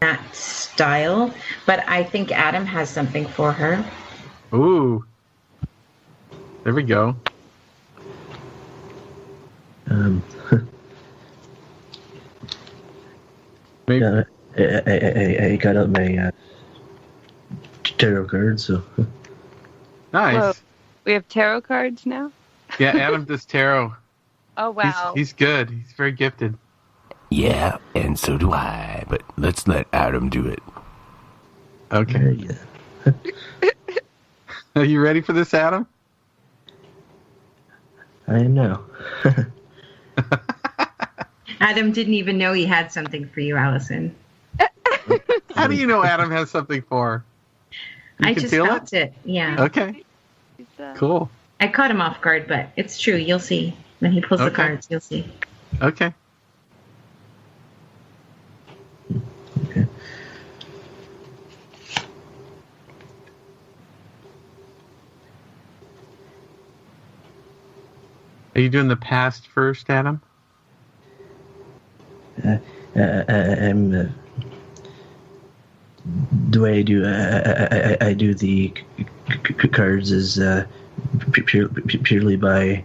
that style, but I think Adam has something for her. Ooh. There we go. Maybe. I got out my tarot cards, so. Nice. Whoa. We have tarot cards now? Yeah, Adam does tarot. Oh, wow. He's good. He's very gifted. Yeah, and so do I. But let's let Adam do it. Okay. Yeah. Are you ready for this, Adam? I am now. Adam didn't even know he had something for you, Allison. How do you know Adam has something for her? I just felt it. Yeah. Okay. Cool. I caught him off guard, but it's true. You'll see. When he pulls the cards, you'll see. Okay. Okay. Are you doing the past first, Adam? I'm. The way I do, I do the cards is purely by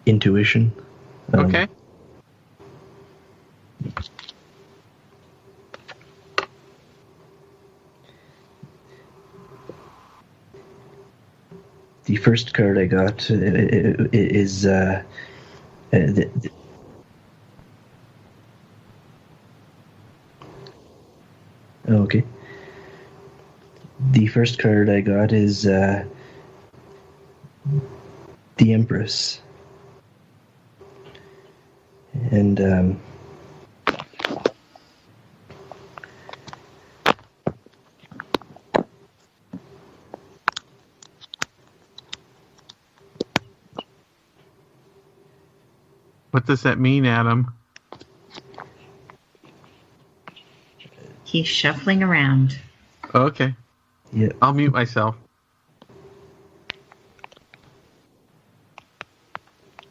intuition. Okay. The first card I got is okay. The first card I got is the Empress, and What does that mean, Adam? He's shuffling around. Okay. yeah. I'll mute myself.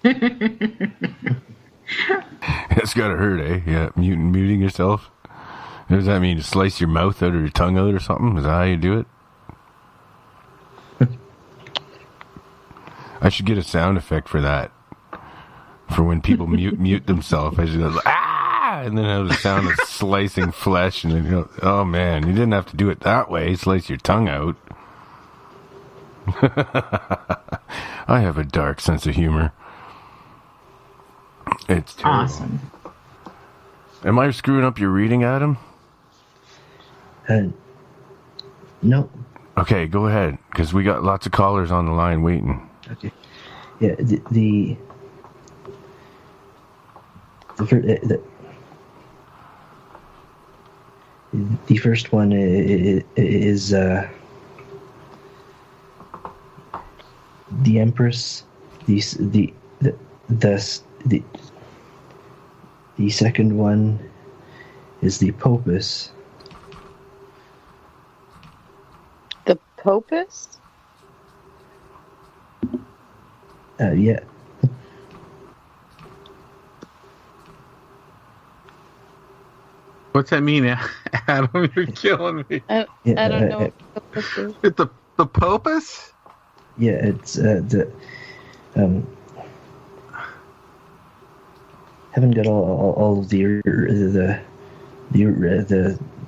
That's gotta hurt, eh? Yeah, muting yourself. What does that mean? To slice your mouth out or your tongue out or something? Is that how you do it? I should get a sound effect for that. For when people mute themselves. I should go, ah! And then have the sound of slicing flesh. And then you go, oh man, you didn't have to do it that way. Slice your tongue out. I have a dark sense of humor. It's terrible. Awesome. Am I screwing up your reading, Adam? No. Okay, go ahead, because we got lots of callers on the line waiting. Okay. Yeah. The first one is the Empress. The second one is the Popus. The Popus? Yeah. What's that mean, Adam? You're killing me. I don't know what Popus is. It's the Popus? Yeah, it's haven't got all of the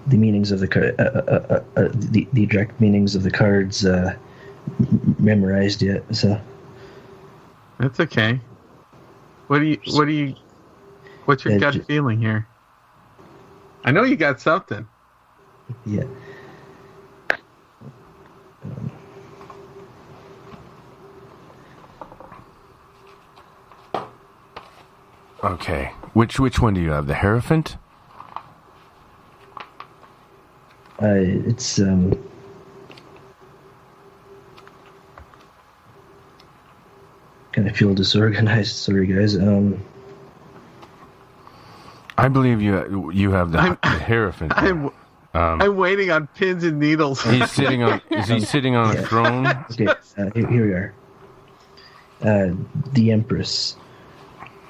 meanings of the card, the direct meanings of the cards memorized yet. So That's okay. What's your gut feeling here? I know you got something. yeah. Okay. Which one do you have? The Hierophant? It's kind of feel disorganized. Sorry, guys. I believe you have the Hierophant. I'm waiting on pins and needles. He's sitting on. Is he sitting on a throne? Okay, here we are. The Empress.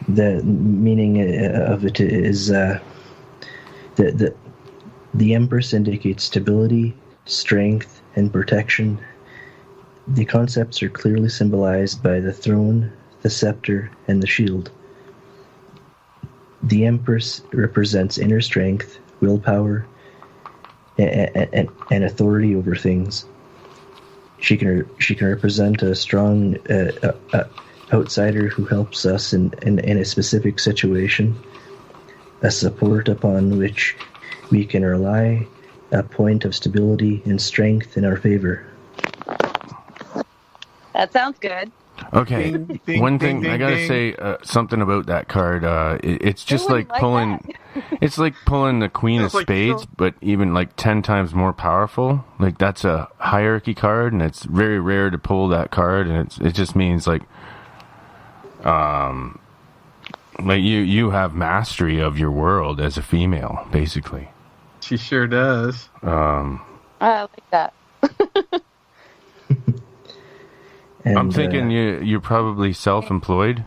the meaning of it is the Empress indicates stability, strength, and protection. The concepts are clearly symbolized by the throne, the scepter, and the shield. The Empress represents inner strength, willpower, and authority over things. She can represent a strong outsider who helps us in a specific situation, a support upon which we can rely, a point of stability and strength in our favor. That sounds good. Okay, Ding, ding, one ding, thing I ding, gotta ding. say something about that card. It's just wouldn't like like pulling. It's like pulling the Queen of Sounds like Spades, so- but even like 10 times more powerful. Like that's a hierarchy card, and it's very rare to pull that card, and it just means like you have mastery of your world as a female, basically. She sure does. I like that. And, I'm thinking you're probably self-employed.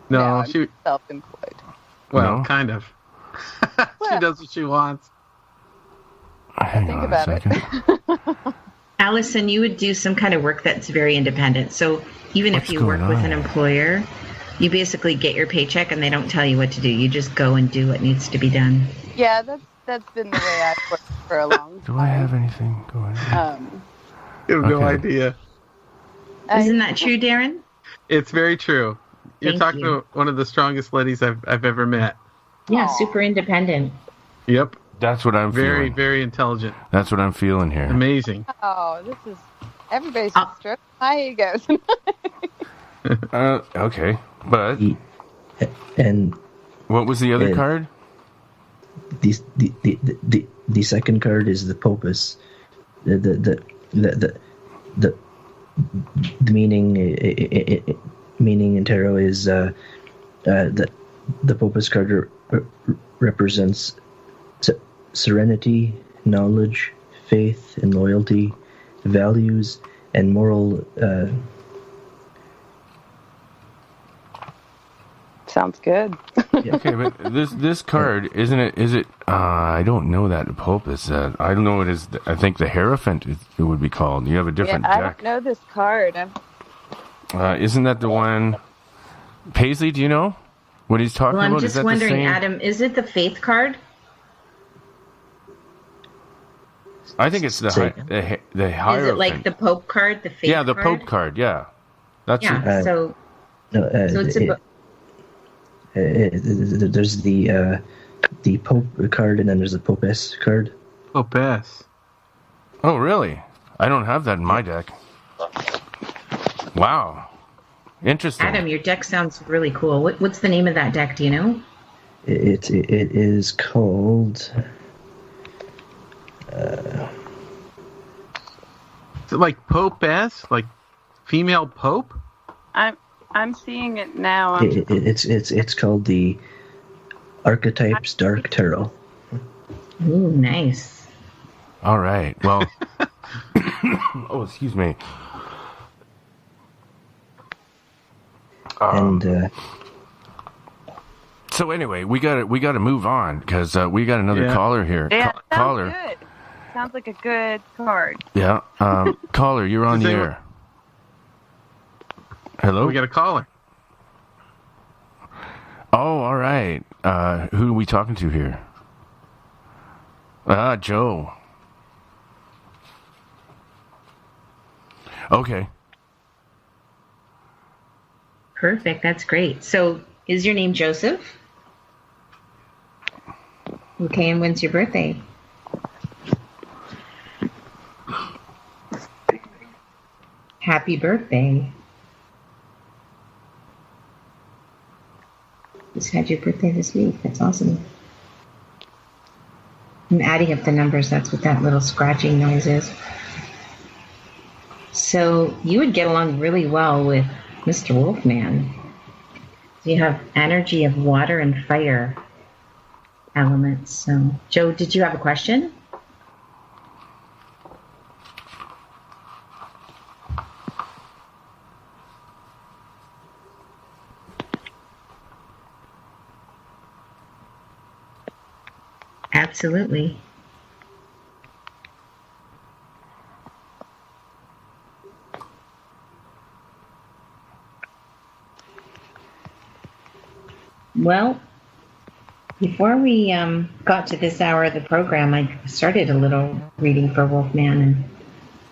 No, Yeah, I'm she. self-employed. Well, No? kind of. She Well. does what she wants. Hang Think on a about it. second. Allison, you would do some kind of work that's very independent. So even What's if you work going with an on? employer, you basically get your paycheck and they don't tell you what to do. You just go and do what needs to be done. Yeah, that's been the way I've worked for a long time. Do I have anything going on? You have no Okay. idea. Isn't that true, Darren? It's very true. You're Thank talking you. to one of the strongest ladies I've ever met. Yeah, Aw. super independent. Yep. That's what I'm Very, feeling. very intelligent. That's what I'm feeling here. Amazing. Oh, this is everybody's just stroking my ego. Okay, but and what was the other Uh, card? the second card is the Popus. The meaning in tarot is the Popus card represents serenity, knowledge, faith, and loyalty, values, and moral. Sounds good. Okay, but this card isn't it? Is it? I don't know that the Popus. I don't know what it is. I think the Hierophant it would be called. You have a different I deck. don't know this card. Isn't that the one? Paisley, do you know what he's talking Well, I'm about? Is just that wondering, the same? Adam, is it the faith card? I think it's the Say- the Hierophant. Is it like the Pope card, the faith yeah, the card? Pope card. Yeah, that's Yeah, it. so it's There's the Pope card, and then there's the Popes card. Oh, best. Oh, really? I don't have that in my deck. Wow, interesting. Adam, your deck sounds really cool. What's the name of that deck? Do you know? It is called. Is it like Pope S? Like female Pope? I'm seeing it now. It's called the Archetypes Dark Tarot. Ooh, nice. All right. Well. Oh, excuse me. And So anyway, we got to move on because we got another Yeah. caller here. Yeah, sounds Caller. good. Sounds like a good card. Yeah. Caller, you're on Does the anyone- air. Hello. We got a caller. Oh, all right. Who are we talking to here? Joe. Okay. Perfect. That's great. So, is your name Joseph? Okay, and when's your birthday? Happy birthday. Just had your birthday this week. That's awesome. I'm adding up the numbers. That's what that little scratching noise is. So you would get along really well with Mr. Wolfman. You have energy of water and fire elements. So, Joe, did you have a question? Absolutely. Well, before we got to this hour of the program, I started a little reading for Wolfman, and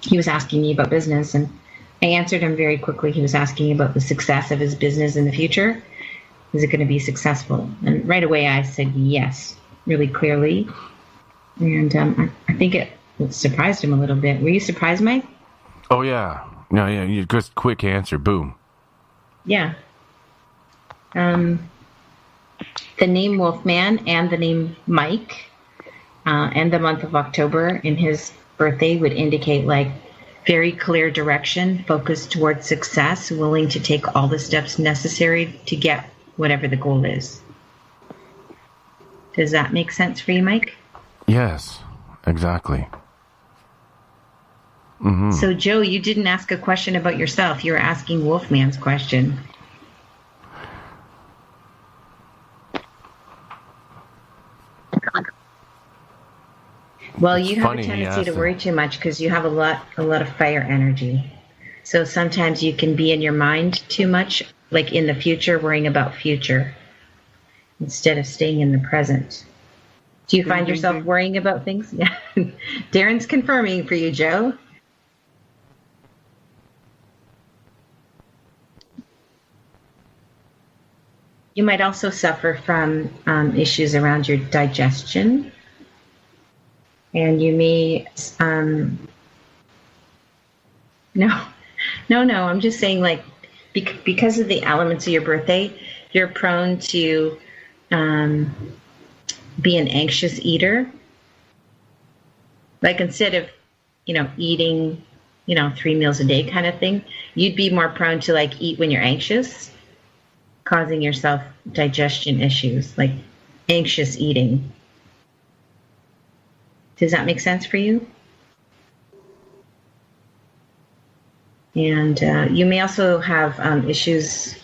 he was asking me about business, and I answered him very quickly. He was asking about the success of his business in the future. Is it going to be successful? And right away I said yes, really clearly. And I think it surprised him a little bit. Were you surprised, Mike? Oh, yeah. No, yeah, you just quick answer. Boom. Yeah. The name Wolfman and the name Mike and the month of October in his birthday would indicate like very clear direction, focused towards success, willing to take all the steps necessary to get whatever the goal is. Does that make sense for you, Mike? Yes, exactly. Mm-hmm. So, Joe, you didn't ask a question about yourself. You were asking Wolfman's question. Well, you have a tendency to worry too much because you have a lot of fire energy. So sometimes you can be in your mind too much, like in the future, worrying about future, instead of staying in the present. Do you find yourself worrying about things? Yeah. Darren's confirming for you, Joe. You might also suffer from issues around your digestion. And you may, no, I'm just saying, like, because of the elements of your birthday, you're prone to be an anxious eater. Like, instead of, eating, 3 meals a day kind of thing, you'd be more prone to, like, eat when you're anxious, causing yourself digestion issues, like anxious eating. Does that make sense for you? And you may also have issues,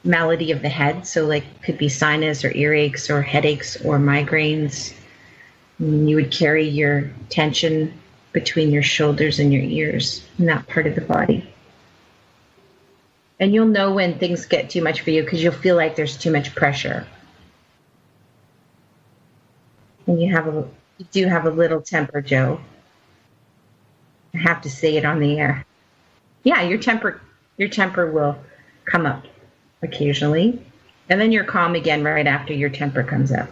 malady of the head. So like could be sinus or earaches or headaches or migraines. And you would carry your tension between your shoulders and your ears in that part of the body. And you'll know when things get too much for you because you'll feel like there's too much pressure. And you do have a little temper, Joe. I have to say it on the air. Yeah, your temper will come up occasionally, and then you're calm again right after your temper comes up.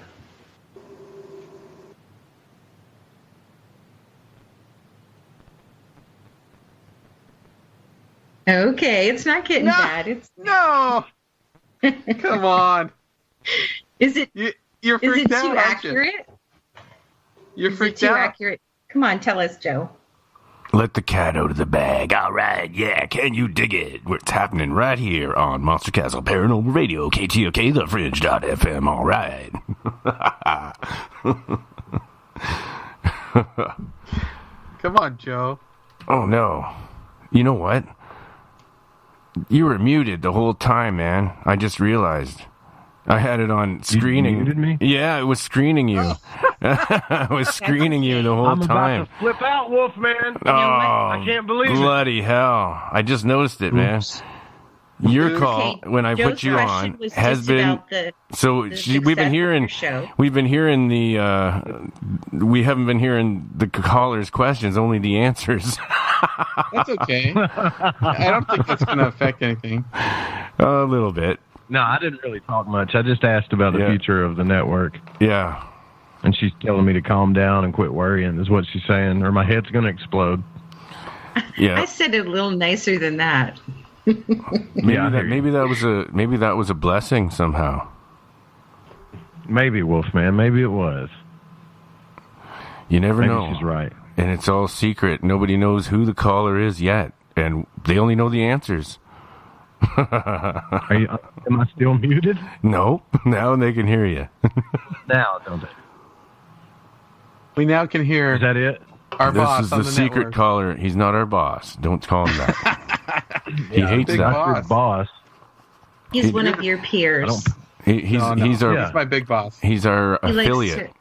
Okay, it's not getting bad. No. Come on. Is it? You're freaked out. Is it too accurate? You're freaked out. Too accurate? Come on, tell us, Joe. Let the cat out of the bag. All right, yeah, can you dig it? What's happening right here on Monster Castle Paranormal Radio, KTOK, TheFringe.fm, all right. Come on, Joe. Oh, no. You know what? You were muted the whole time, man. I just realized. I had it on screening. You muted me? Yeah, it was screening you. I was screening you the whole time. I'm about to flip out, Wolfman. Oh, I can't believe it. Bloody hell. I just noticed it, man. Your call when I put you on has been we've been hearing the we haven't been hearing the callers' questions, only the answers. That's okay. I don't think that's going to affect anything. A little bit. No, I didn't really talk much. I just asked about the future of the network. Yeah. And she's telling me to calm down and quit worrying, is what she's saying, or my head's going to explode. Yeah. I said it a little nicer than that. Maybe that was a blessing somehow. Maybe, Wolfman. Maybe it was. You never know. Maybe she's right. And it's all secret. Nobody knows who the caller is yet, and they only know the answers. Am I still muted? No. Now they can hear you. Now, don't they? We now can hear. Is that it? Our boss This is on the secret network. caller. He's not our boss. Don't call him that. He hates big that. Your boss. He's one of your peers. He's He's our my big boss. he's our He likes affiliate.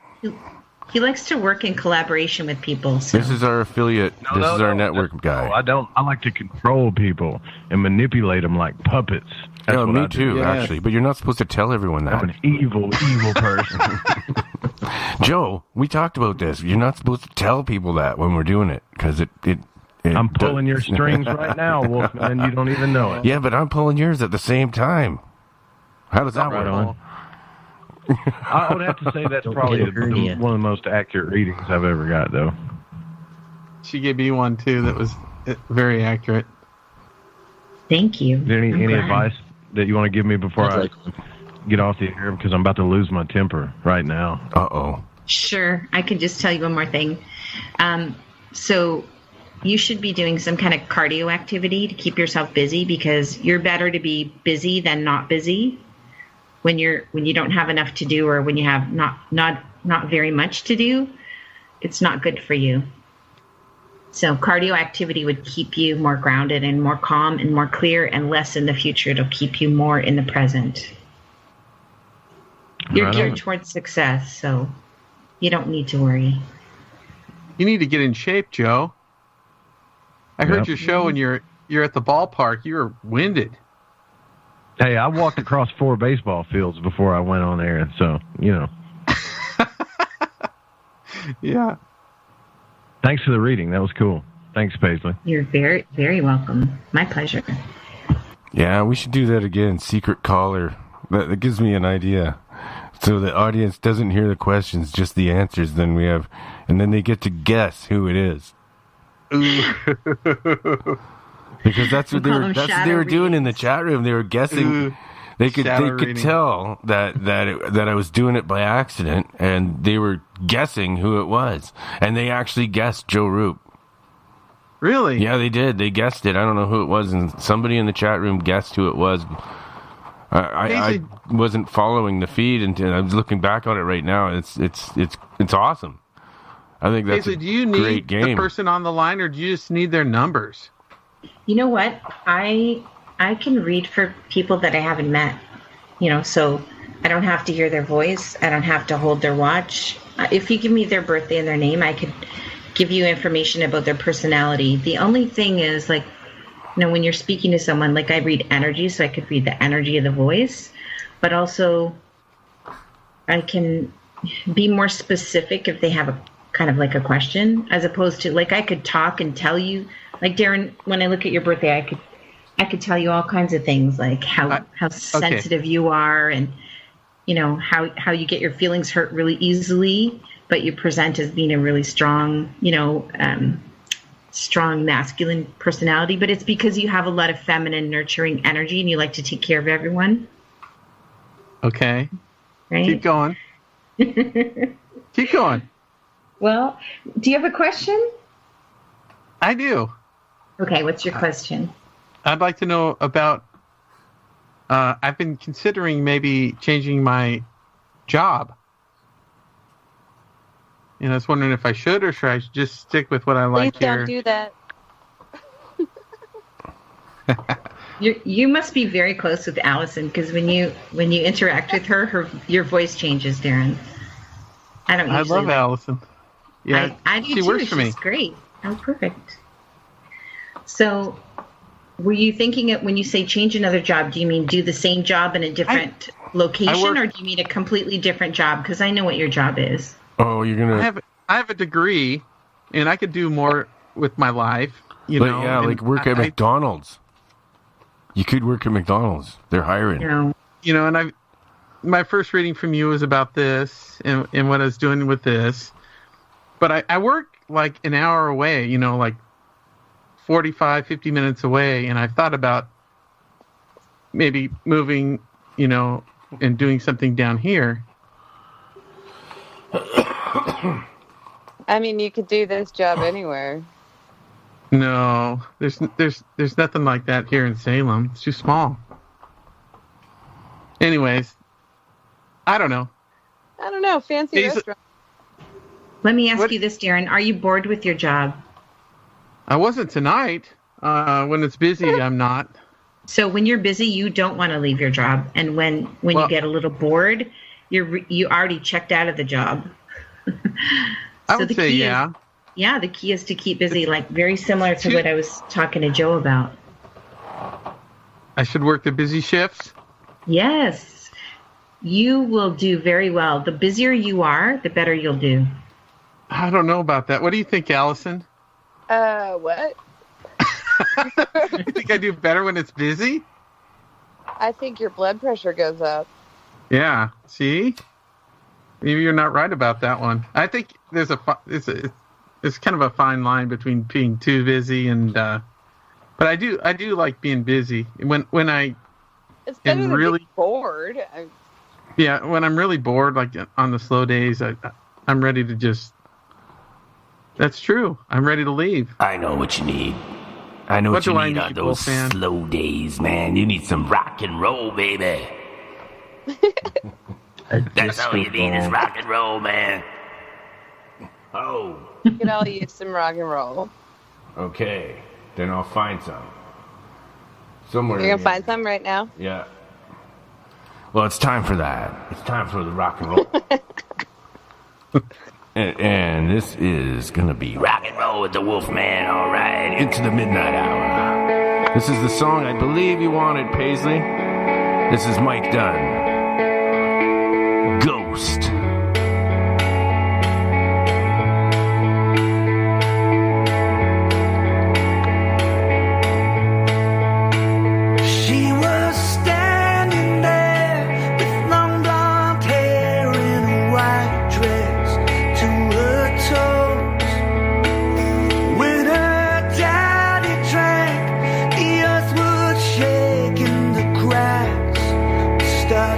He likes to work in collaboration with people. So. This is our affiliate. This is our network guy. I don't. I like to control people and manipulate them like puppets. That's Oh, what me I do. too, Yes. actually. But you're not supposed to tell everyone I'm that. an evil person. Joe, we talked about this. You're not supposed to tell people that when we're doing it because it I'm pulling your strings right now, Wolfman. You don't even know it. Yeah, but I'm pulling yours at the same time. How does that Right work? on. I would have to say that's Don't probably get a hernia. one of the most accurate readings I've ever got, though. She gave me one too that was very accurate. Thank you. Is there I'm any glad. advice that you want to give me before Sounds I get off the air? Because I'm about to lose my temper right now. Uh-oh. Sure. I can just tell you one more thing. So you should be doing some kind of cardio activity to keep yourself busy, because you're better to be busy than not busy. When you don't have enough to do, or when you have not very much to do, it's not good for you. So cardio activity would keep you more grounded and more calm and more clear, and less in the future. It'll keep you more in the present. You're Right geared on. towards success, so you don't need to worry. You need to get in shape, Joe. I heard Yep. your show and you're at the ballpark. You were winded. Hey, I walked across 4 baseball fields before I went on air, so, you know. Yeah. Thanks for the reading. That was cool. Thanks, Paisley. You're very, very welcome. My pleasure. Yeah, we should do that again. Secret caller. That gives me an idea. So the audience doesn't hear the questions, just the answers. Then we have, and then they get to guess who it is. Because that's what We'll call them they shadow were doing in the readings. chat room. They were guessing. They could Shadow reading. tell that I was doing it by accident, and they were guessing who it was, and they actually guessed Joe Roop. Really? Yeah, they did. They guessed it. I don't know who it was, and somebody in the chat room guessed who it was. I wasn't following the feed, and I was looking back on it right now. It's awesome. I think that's Paisley, a do you great need game. the person on the line, or do you just need their numbers? You know what? I can read for people that I haven't met. So I don't have to hear their voice. I don't have to hold their watch. If you give me their birthday and their name, I could give you information about their personality. The only thing is, when you're speaking to someone, I read energy, so I could read the energy of the voice, but also I can be more specific if they have a kind of a question, as opposed to I could talk and tell you, Darren, when I look at your birthday, I could tell you all kinds of things, how sensitive you are, and how you get your feelings hurt really easily, but you present as being a really strong, strong masculine personality. But it's because you have a lot of feminine, nurturing energy, and you like to take care of everyone. Okay. Right? Keep going. Keep going. Well, do you have a question? I do. Okay, what's your question? I'd like to know about. I've been considering maybe changing my job. And I was wondering if I should, or should I just stick with what I Please like here? don't do that. You must be very close with Allison, because when you interact with her, your voice changes, Darren. I don't. I Usually love Allison. Yeah, I do she too. works for me. She's great. Oh, perfect. So, were you thinking it when you say change another job? Do you mean do the same job in a different location, or do you mean a completely different job? Because I know what your job is. Oh, you're gonna. I have a degree, and I could do more with my life. Yeah, work at McDonald's. You could work at McDonald's. They're hiring. No. And my first reading from you was about this and what I was doing with this. But I work an hour away, 45, 50 minutes away. And I thought about maybe moving, and doing something down here. I mean, you could do this job anywhere. No, there's nothing like that here in Salem. It's too small. Anyways, I don't know. Fancy restaurant. Let me ask you this, Darren. Are you bored with your job? I wasn't tonight. When it's busy, I'm not. So when you're busy, you don't want to leave your job, and when you get a little bored, you already checked out of the job. I would the say key yeah. Yeah, the key is to keep busy, like very similar to what I was talking to Joe about. I should work the busy shifts. Yes, you will do very well. The busier you are, the better you'll do. I don't know about that. What do you think, Allison? What? You think I do better when it's busy? I think your blood pressure goes up. Yeah. See, maybe you're not right about that one. I think there's it's kind of a fine line between being too busy and. But I do like being busy when I. It's better am than really being bored. Yeah, when I'm really bored, like on the slow days, I'm ready to just. That's true. I'm ready to leave. I know what you need. I know what you need on those slow days, man. You need some rock and roll, baby. That's all you need is rock and roll, man. Oh. You could all use some rock and roll. Okay, then I'll find some. Somewhere. You're gonna find some right now? Yeah. Well, it's time for that. It's time for the rock and roll. and this is gonna be rock and roll with the Wolfman, all right, into the midnight hour. This is the song I believe you wanted, Paisley. This is Mike Dunn. Ghost. Stop.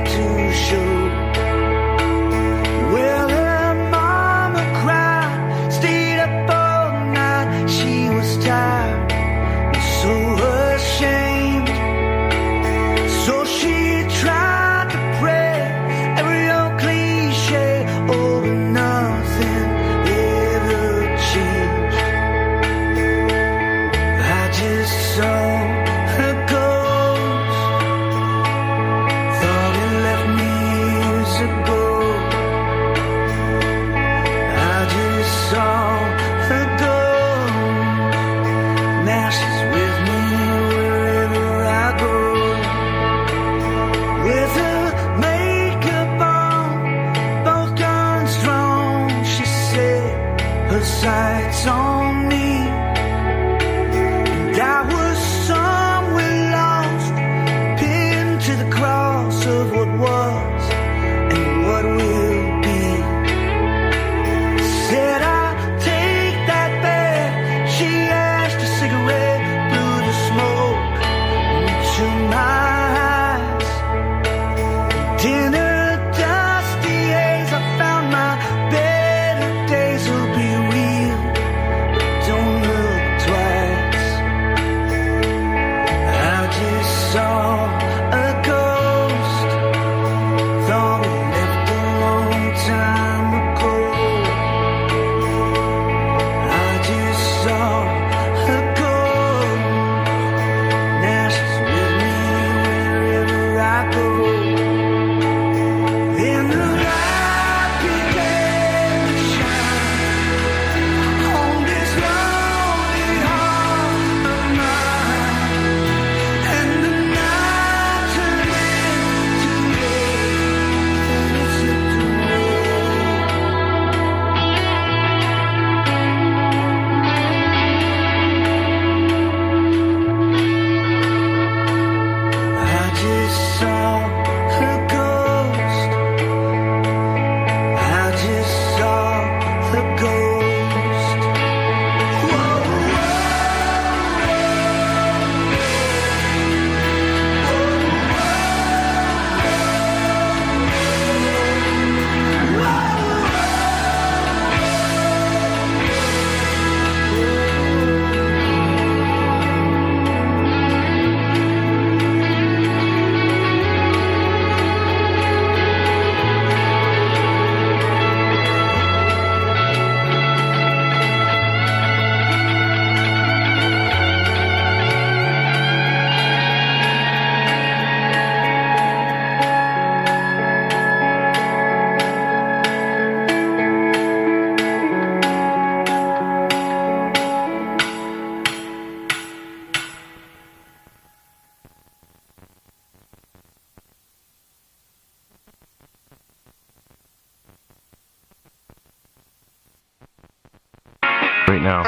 right now.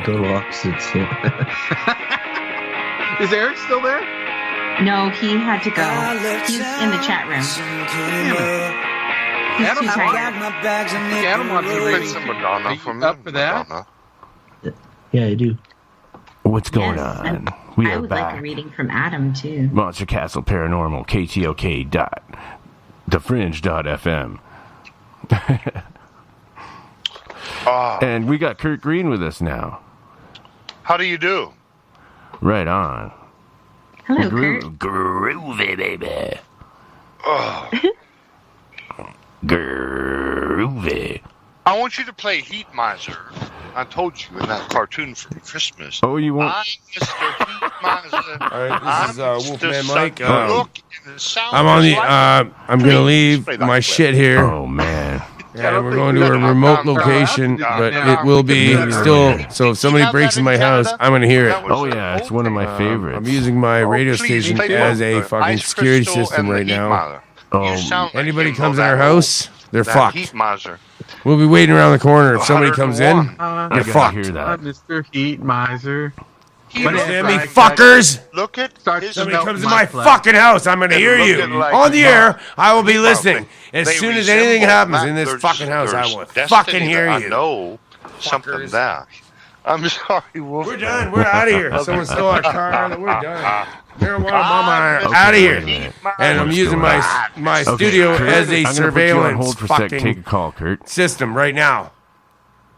Go to opposites. Yeah. Is Eric still there? No, he had to go. He's in the chat room. He's Adam, too tired. Adam wants to read some Madonna Are you for me. up for that? Madonna. Yeah, I do. What's going Yes, on? I We are would back. like a reading from Adam too. Monster Castle Paranormal, KTOK dot thefringe.fm. And we got Kurt Green with us now. How do you do? Right on. Hello, Kurt. Groovy, baby. Oh, Groovy. I want you to play Heat Miser. I told you in that cartoon for Christmas. Oh, you want? I'm Mr. Heat Miser. All right, this is Wolfman Mike. Look in the sound I'm on the. like- I'm gonna leave Play that my clip. shit here, Oh, man. and we're going to a remote location, but it will be still. So if somebody breaks in my house, I'm gonna hear it. Oh, yeah, it's one of my favorites. I'm using my radio Please station play as a both. fucking Ice security Crystal system and the right Heat now. Miser. Oh, You sound like Anybody you comes know in our that house, they're that fucked. Heat Miser. We'll be waiting around the corner. If somebody comes in, 101. I you're gotta fucked. hear that. Mr. Heat Miser. He What is looks Damn that? me, like- fuckers! Look at Starts his to Somebody melt comes in my my flesh. fucking house, I'm gonna It hear you looking like on the air. I will be Heat listening. Miser. As They soon as anything resemble happens that. in this There's- fucking house, I there's will destiny fucking hear that you. I know something Fuckers. that. I'm sorry, Wolf. We're done. We're out of here. Someone stole our car. We're done. Marijuana mama, Okay, out of here. wait a minute. And I'm What's using going my Okay, studio Kurt, as a I'm gonna put you on surveillance hold for a sec. Take a fucking call, Kurt. system right now.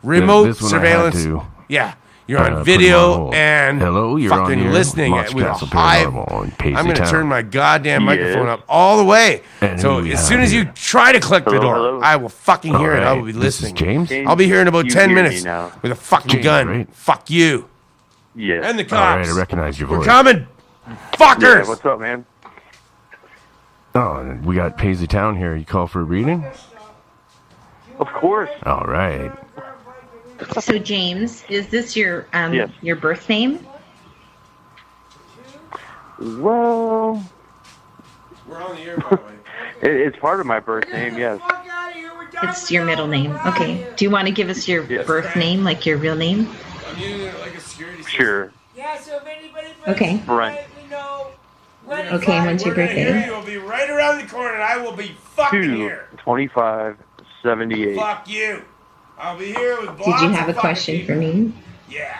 Remote This one I had surveillance. to, Yeah, you're put on him on video hold. and Hello, you're on fucking here. listening Monster with a Castle high. Paranormal in Paisley I'm going to Town. turn my goddamn microphone up all the way. And So who we as have soon as you here? try to click the Hello, door, hello. I will fucking hear it. I All will be right, this is listening. James. I'll be here in about You 10 hear me minutes now. with a fucking James, gun. right? Fuck you. Yeah. And the All right, cops. I recognize your We're voice. coming. Fuckers. Yeah, what's up, man? Oh, we got Paisley Town here. You call for a reading? Of course. All right. So James, is this your Yes. your birth name? Well, We're on the air, by the way. it's part of my birth name, yes. It's your middle name. Okay. Do you want to give us your Yes. birth name, like your real name? I'm using it like a security system. Sure. Yeah, so if anybody Okay. Brent. let me know. When Okay, when's your We're gonna hear birthday? you. We'll be right around the corner, and I will be fucking 2, here. 25, 78. Fuck you. I'll be here with Did you lots have a of fucking question people. for me? Yeah.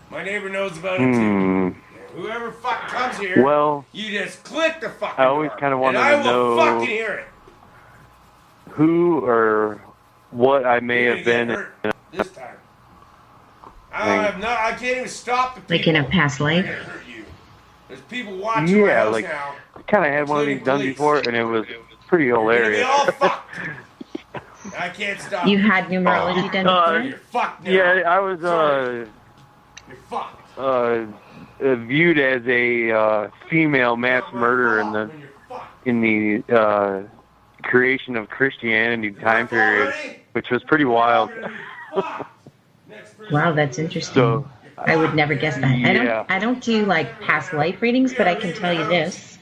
My neighbor knows about it too. Hmm. Whoever fucking comes here, Well, you just click the fucking I always door, kinda wanted and I to will know- fucking hear it. who or what I may You're have gonna been. get hurt this time. I can't even stop the people. Like in a past They're life? gonna hurt you. There's people watching my Yeah, house like now. kind of had one of these done before, and it was pretty You're gonna be hilarious. all fucked. I can't stop. You had numerology done before? You're fucked now. Yeah, I was You're fucked. viewed as a female mass murderer in the You're fucked. in the creation of Christianity time period, which was pretty wild. Wow, that's interesting. So I would never guess that. Yeah. I don't do like past life readings, but I can tell you this.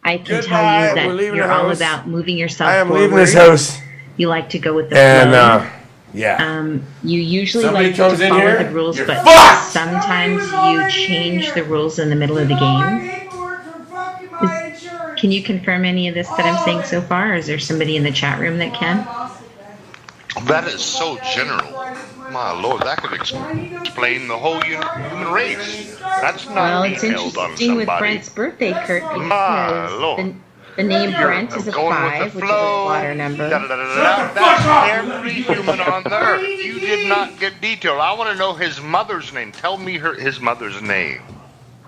I can Goodbye, tell you we're that leaving you're the all house. about moving yourself I am forward. leaving this house, You like to go with the and flow. yeah. You usually Somebody like to comes in follow here, the rules, you're but fucked! sometimes you change the rules in the middle of the game. Can you confirm any of this that I'm saying so far, or is there somebody in the chat room that can? That is so general. My lord, that could explain the whole human race. That's not Well, it's detailed on interesting with somebody. Brent's birthday, Kurt, My because lord. the name Brent is a Going with 5, the which is a flow. water number. Da-da-da-da-da. That's every human on the earth. You did not get detailed. I want to know his mother's name. Tell me his mother's name.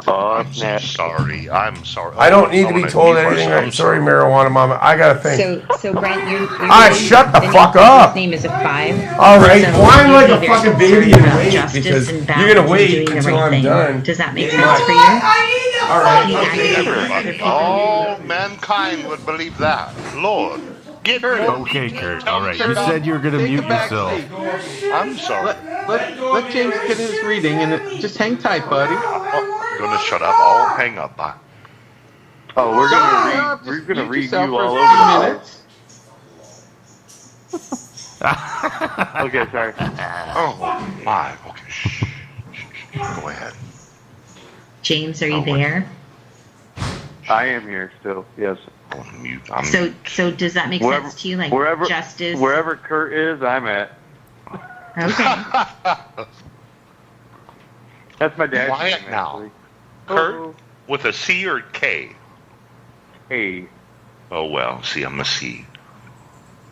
Oh, I'm so snap. sorry. I'm sorry. I don't need to be wanna- told you are anything. so I'm sorry, marijuana mama. I gotta think. So Brent, your shut the name- fuck up. His name is a 5. All right, So whine you'd like be a very fucking concerned baby and about wait, justice because and you're balance gonna and wait doing the until right I'm thing. done. Does that make Yeah. sense for you? All right, You okay. actually Everybody, all mankind would believe that. Lord, get more Okay, people. Kurt. Tell All right. them You to said you were going to Take mute a back yourself. seat. I'm sorry. Let James get his reading and just hang tight, buddy. I'm gonna shut up. I'll hang up. Bye. Oh, we're Just gonna read mute you yourself all for a over few the place. minutes. Okay, sorry. Oh, my. Okay. Shh. Go ahead. James, are you there? I am here still. Yes. Oh, I'm mute. I'm So, mute. so does that make sense to you? Like justice? Wherever Kurt is, I'm at. Okay. That's my dad's Quiet name, now. actually. Kurt with a C or K? Hey. Oh, well. See, I'm a C.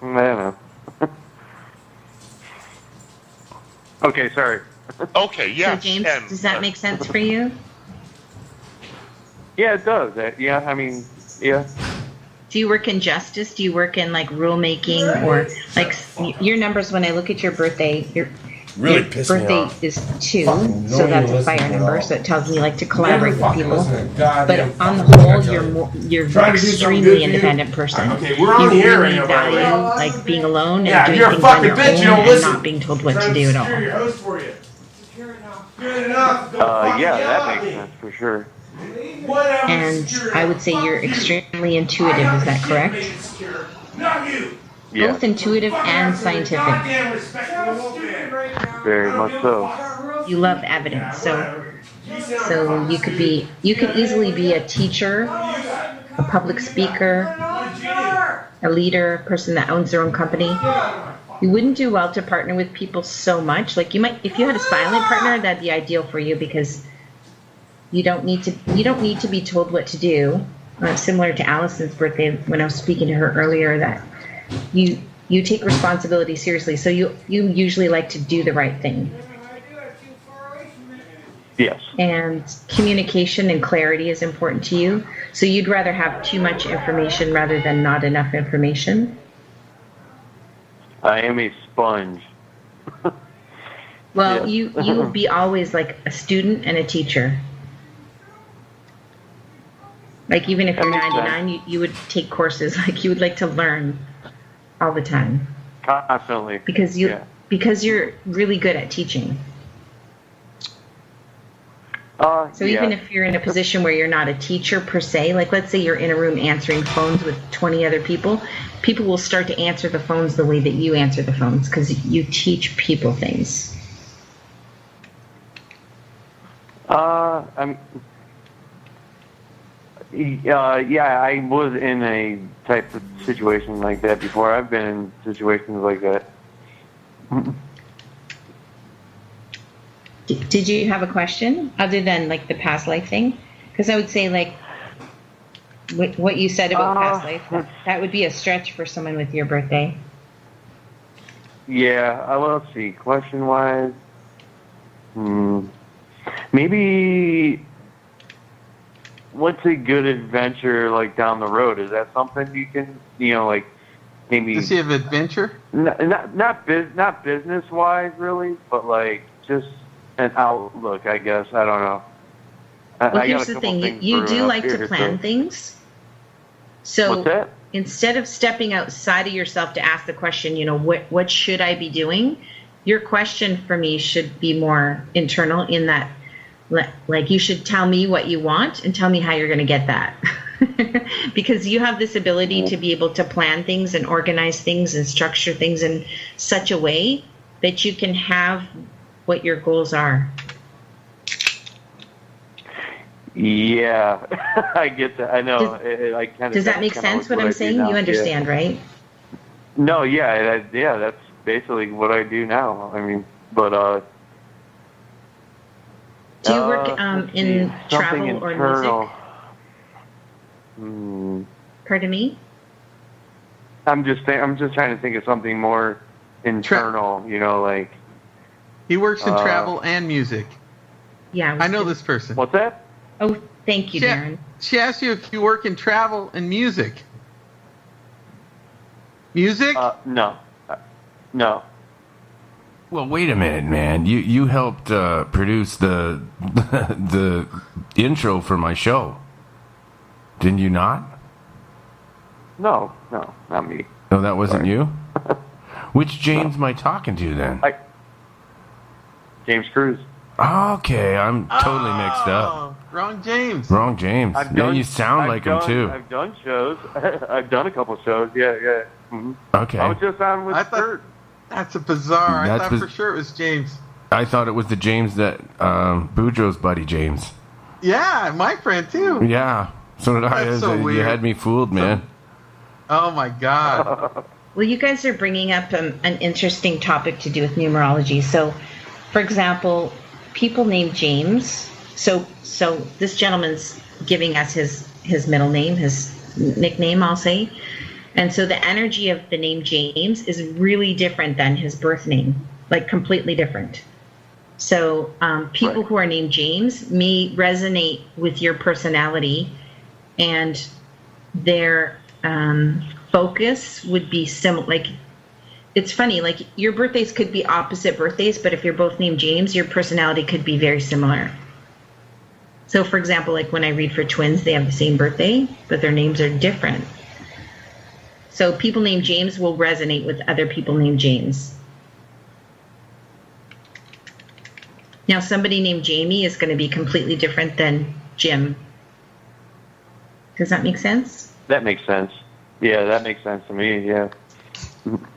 I don't know. Okay, sorry. Okay, yeah. So, James, does that make sense for you? Yeah, it does. Yeah, I mean, yeah. Do you work in justice? Do you work in like rulemaking or like your numbers? When I look at your birthday, your birthday is 2, so that's a fire number. So it tells me like to collaborate with people. But on the whole, you're an extremely independent person. Okay, we're on the air really right now, by the way. value like being alone Yeah, and doing you're a things on fucking your bitch, own you don't and listen. not being told what to do at all. Your host for you. Yeah, that makes sense for sure. And I would say you're extremely intuitive. Is that correct? Yeah, Both intuitive and scientific. very much so. You love evidence, so you could easily be a teacher, a public speaker, a leader, a person that owns their own company. You wouldn't do well to partner with people so much. Like you might, if you had a silent partner, that'd be ideal for you because you don't need to be told what to do. Similar to Allison's birthday, when I was speaking to her earlier, that you take responsibility seriously. So you usually like to do the right thing. Yes. And communication and clarity is important to you. So you'd rather have too much information rather than not enough information. I am a sponge. Well, Yeah. you will be always like a student and a teacher. Like even if you're 99, you would take courses. Like you would like to learn all the time Constantly. because you're really good at teaching. So even if you're in a position where you're not a teacher per se, like let's say you're in a room answering phones with 20 other people, people will start to answer the phones the way that you answer the phones because you teach people things. I was in a type of situation like that before. I've been in situations like that. Did you have a question other than like the past life thing? Because I would say like what you said about past life, that would be a stretch for someone with your birthday. Yeah, let's see. Question-wise, maybe what's a good adventure like down the road? Is that something you can, like maybe? Does he have adventure? Not business-wise, really, but like just an outlook, I guess. I don't know. Well, here's the thing. You do like to plan things. So what's that? Instead of stepping outside of yourself to ask the question, what should I be doing? Your question for me should be more internal in that, like you should tell me what you want and tell me how you're going to get that. Because you have this ability to be able to plan things and organize things and structure things in such a way that you can have what your goals are. Yeah, I get that. I know. Does that make sense? What I'm saying? You understand, right? No, yeah, that's basically what I do now. I mean, but do you work in travel or internal. music? Pardon me? I'm just trying to think of something more internal. Like he works in travel and music. Yeah, I know this person. What's that? Oh, thank you, Darren. She asked you if you work in travel and music. Music? No. Well, wait a minute, man. You helped produce the the intro for my show, didn't you not? No, not me. No, that wasn't you. Which James am I talking to then? James Cruz. Okay, I'm totally mixed up. Wrong James. Wrong James. You sound like him too. I've done shows. I've done a couple shows. Yeah. Mm-hmm. Okay. I was just on with Kurt. That's a bizarre. I That's thought for sure it was James. I thought it was the James that Boudreaux's buddy James. Yeah, my friend too. Yeah, so did I. That's so You weird. had me fooled, man. Oh my God. Well, you guys are bringing up an interesting topic to do with numerology. So, for example, people named James. So this gentleman's giving us his middle name, his nickname, I'll say. And so the energy of the name James is really different than his birth name, like completely different. So people who are named James may resonate with your personality, and their focus would be similar. Like, it's funny, like your birthdays could be opposite birthdays, but if you're both named James, your personality could be very similar. So for example, like when I read for twins, they have the same birthday, but their names are different. So people named James will resonate with other people named James. Now, somebody named Jamie is going to be completely different than Jim. Does that make sense? That makes sense. Yeah, that makes sense to me. Yeah.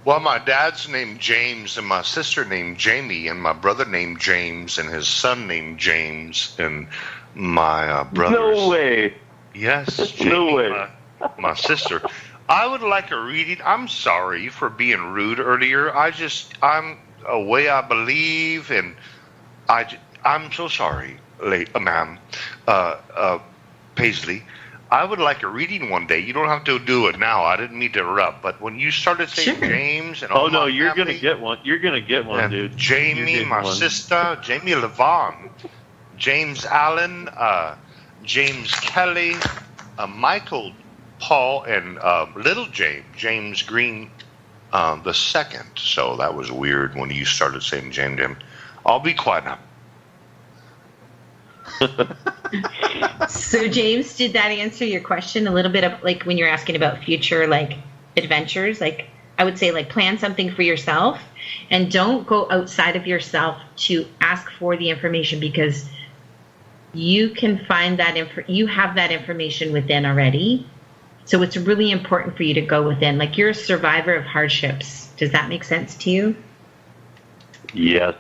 Well, my dad's named James, and my sister named Jamie, and my brother named James, and his son named James, and my brother's... No way. Yes, Jamie, No way. My sister. I would like a reading. I'm sorry for being rude earlier. I'm a way I believe, and I'm so sorry, ma'am, Paisley. I would like a reading one day. You don't have to do it now. I didn't mean to interrupt, but when you started saying James and all no, my you're family, gonna get one. You're gonna get one, and dude. Jamie, You're my getting one. sister, Jamie Levon, James Allen, James Kelly, Michael Paul, and little James Green the second. So that was weird when you started saying James. I'll be quiet now. So James, did that answer your question a little bit of like when you're asking about future like adventures? Like I would say like plan something for yourself and don't go outside of yourself to ask for the information, because you can find that you have that information within already. So it's really important for you to go within. Like you're a survivor of hardships. Does that make sense to you? Yes.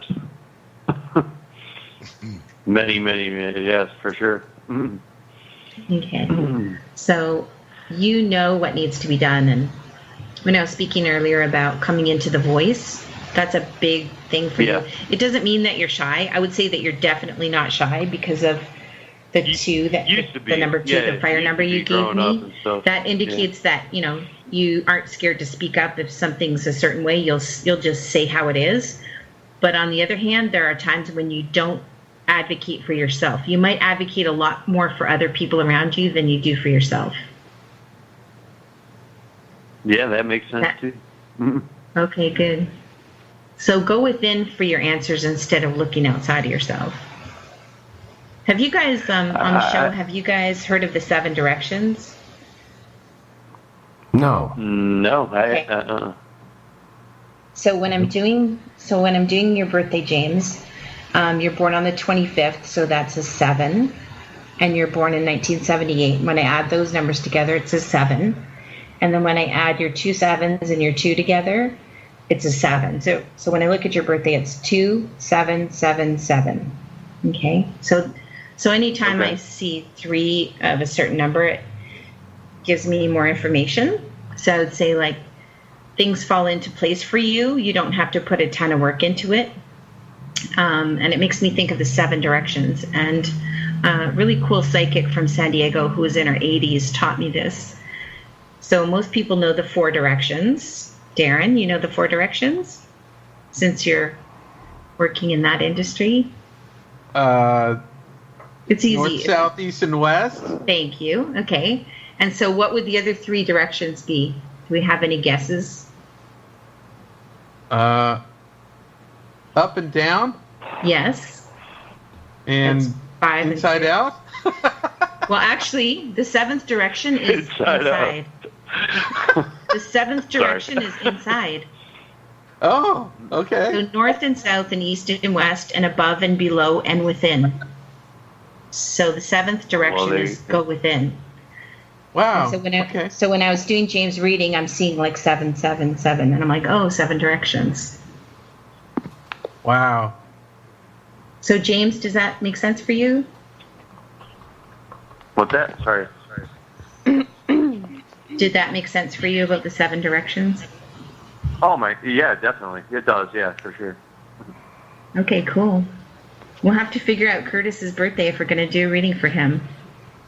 Many, yes, for sure. Okay. So you know what needs to be done. And when I was speaking earlier about coming into the voice, that's a big thing for you. It doesn't mean that you're shy. I would say that you're definitely not shy because of the two, that the number two, the fire number you gave me. That indicates that, you know, you aren't scared to speak up if something's a certain way. You'll just say how it is. But on the other hand, there are times when you don't advocate for yourself. You might advocate a lot more for other people around you than you do for yourself. Yeah, that makes sense too. Okay, good. So go within for your answers instead of looking outside of yourself. Have you guys on the show? Have you guys heard of the 7 directions? No. No. Okay. So when I'm doing your birthday, James, you're born on the 25th, so that's a 7, and you're born in 1978. When I add those numbers together, it's a 7, and then when I add your 2 7s and your 2 together, it's a 7. So when I look at your birthday, it's 2 7 7 7. Okay, so anytime I see 3 of a certain number, it gives me more information. So I would say like things fall into place for you. You don't have to put a ton of work into it. And it makes me think of the 7 directions. And a really cool psychic from San Diego who was in her 80s taught me this. So most people know the 4 directions. Darren, you know the 4 directions? Since you're working in that industry? It's easy. North, south, east, and west. Thank you. Okay. And so what would the other 3 directions be? Do we have any guesses? Up and down. Yes. And that's 5 inside out. Well, actually, the 7th direction is inside. The 7th direction is inside. Oh, okay. So north and south and east and west and above and below and within. So the 7th direction is go within. Wow. And so when I was doing James' reading, I'm seeing like 7 7 7, and I'm like, oh, 7 directions. Wow. So, James, does that make sense for you? What's that? Sorry. Did that make sense for you about the 7 directions? Oh my, yeah, definitely. It does, yeah, for sure. Okay, cool. We'll have to figure out Curtis's birthday if we're going to do a reading for him.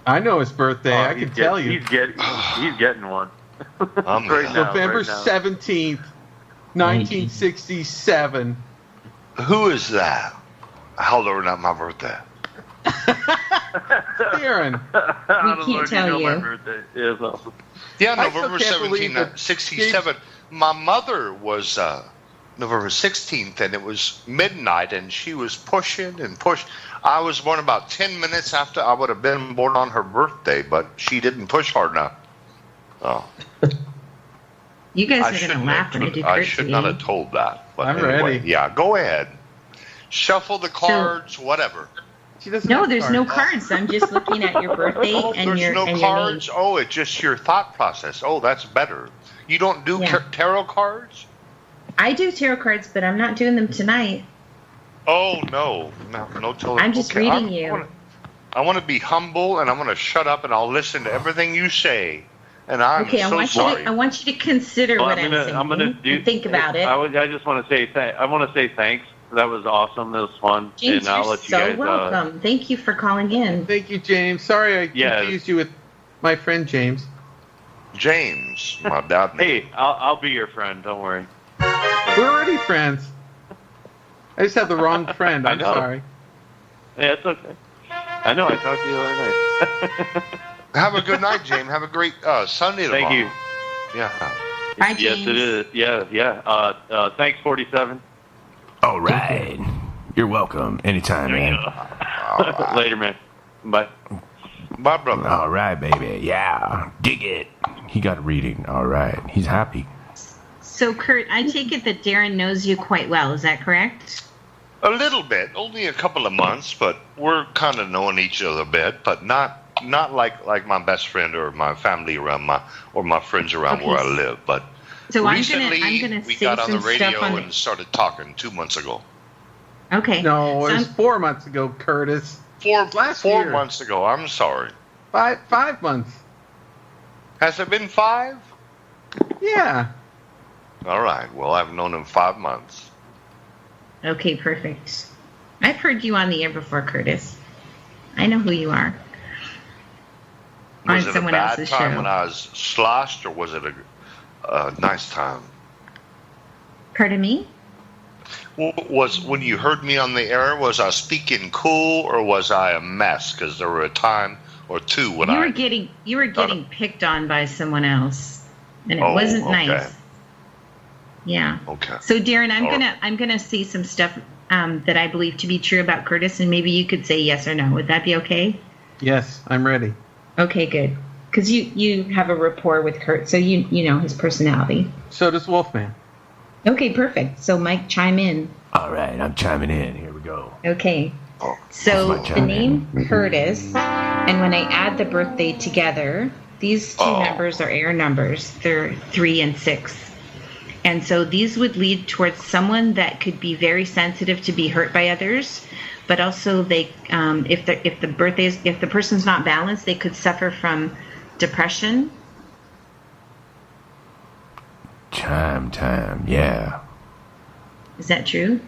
I know his birthday. I can tell you. He's getting one. November 17th, 1967. Who is that? How are not my birthday? Darren. We can't tell you. My birthday is awesome. Yeah, I November still can't believe 17th, that 67. My mother was November 16th, and it was midnight, and she was pushing and pushing. I was born about 10 minutes after I would have been born on her birthday, but she didn't push hard enough. Oh. You guys are going to laugh when I do I should not have told that. But I'm anyway, ready. Yeah, go ahead. Shuffle the cards, whatever. No, there's no cards. I'm just looking at your birthday and There's your no and cards. your name. Oh, it's just your thought process. Oh, that's better. You don't do tarot cards? I do tarot cards, but I'm not doing them tonight. Oh no, no tarot. I'm just reading you. I want to be humble, and I'm going to shut up, and I'll listen to everything you say. And I'm Okay, so sorry. I want you to consider what I'm saying. I'm gonna and think about it. I just want to say thanks. That was awesome. That was fun. James, and I'll you're let you so guys, welcome. Thank you for calling in. Thank you, James. Sorry I confused you with my friend James. James, my dad. Hey, I'll be your friend. Don't worry. We're already friends. I just have the wrong friend. I'm sorry. Yeah, it's okay. I know. I talked to you the other night. Have a good night, James. Have a great Sunday tomorrow. Thank you. Yeah. Bye, Yes, James. it is. Yeah. Thanks, 47. All right. You're welcome. Anytime, man. Later, man. Bye. Bye, brother. All right, baby. Yeah. Dig it. He got a reading. All right. He's happy. So, Kurt, I take it that Darren knows you quite well. Is that correct? A little bit, only a couple of months, but we're kind of knowing each other a bit, but not like my best friend or my family around my friends around where I live. But So recently I'm gonna we say got on the some radio stuff on and started talking 2 months ago. Okay. No, So it was 4 months ago, Curtis. Four year. months ago. I'm sorry. 5 months. Has it been 5? Yeah. All right. Well, I've known him 5 months. Okay, perfect. I've heard you on the air before, Curtis. I know who you are. Was On it a someone bad else's time show. when I was sloshed, or was it a nice time? Pardon me? Was when you heard me on the air, was I speaking cool or was I a mess? Because there were a time or two when You were getting picked on by someone else, and it wasn't nice. Yeah. Okay. So, Darren, All right. I'm gonna say some stuff that I believe to be true about Curtis, and maybe you could say yes or no. Would that be okay? Yes, I'm ready. Okay, good. Because you have a rapport with Kurt, so you know his personality. So does Wolfman. Okay, perfect. So, Mike, chime in. All right. I'm chiming in. Here we go. Okay. So Mike the chime name in. Curtis, and when I add the birthday together, these two numbers are air numbers. They're 3 and 6. And so these would lead towards someone that could be very sensitive to be hurt by others, but also they, if the person's not balanced, they could suffer from depression. Chime time. Yeah. Is that true?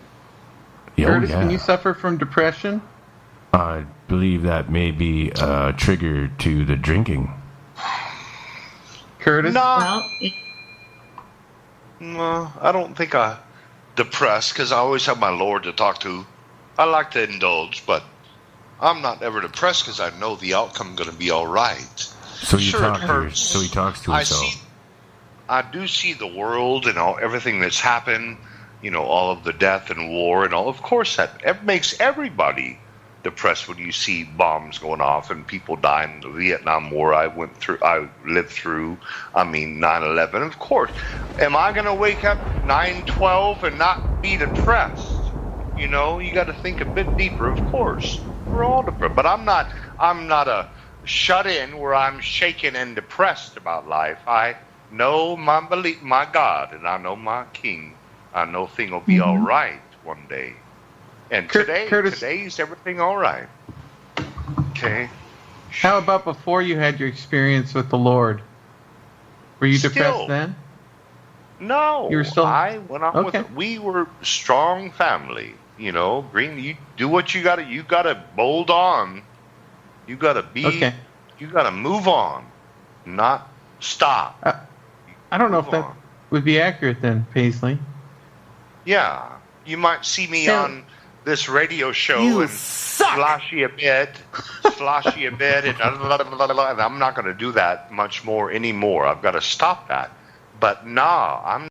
Yeah, Curtis, yeah. can you suffer from depression? I believe that may be a trigger to the drinking. Curtis? No, I don't think I depressed because I always have my Lord to talk to. I like to indulge, but I'm not ever depressed because I know the outcome going to be all right. So you Sure, talk it to hurts. so he talks to himself. I do see the world and everything that's happened, all of the death and war and all. Of course, that makes everybody depressed when you see bombs going off and people dying in the Vietnam War. I lived through, 9/11. Of course. Am I going to wake up 9/12 and not be depressed? You got to think a bit deeper. Of course, we're all depressed, but I'm not a shut in where I'm shaken and depressed about life. I know my God, and I know my King. I know things will be all right. one day. And Curtis, today's everything all right. Okay. how about before you had your experience with the Lord? Were you Still. depressed then? No, You were still- I went on with Okay. it. We were strong family. You know, Green, you do what you got to. You got to bold on. You got to be. Okay. You got to move on, not stop. I don't know if Move that on. would be accurate then, Paisley. Yeah, you might see me So- on this radio show You and sloshy a bit, and I'm not going to do that much more anymore. I've got to stop that. But nah, I'm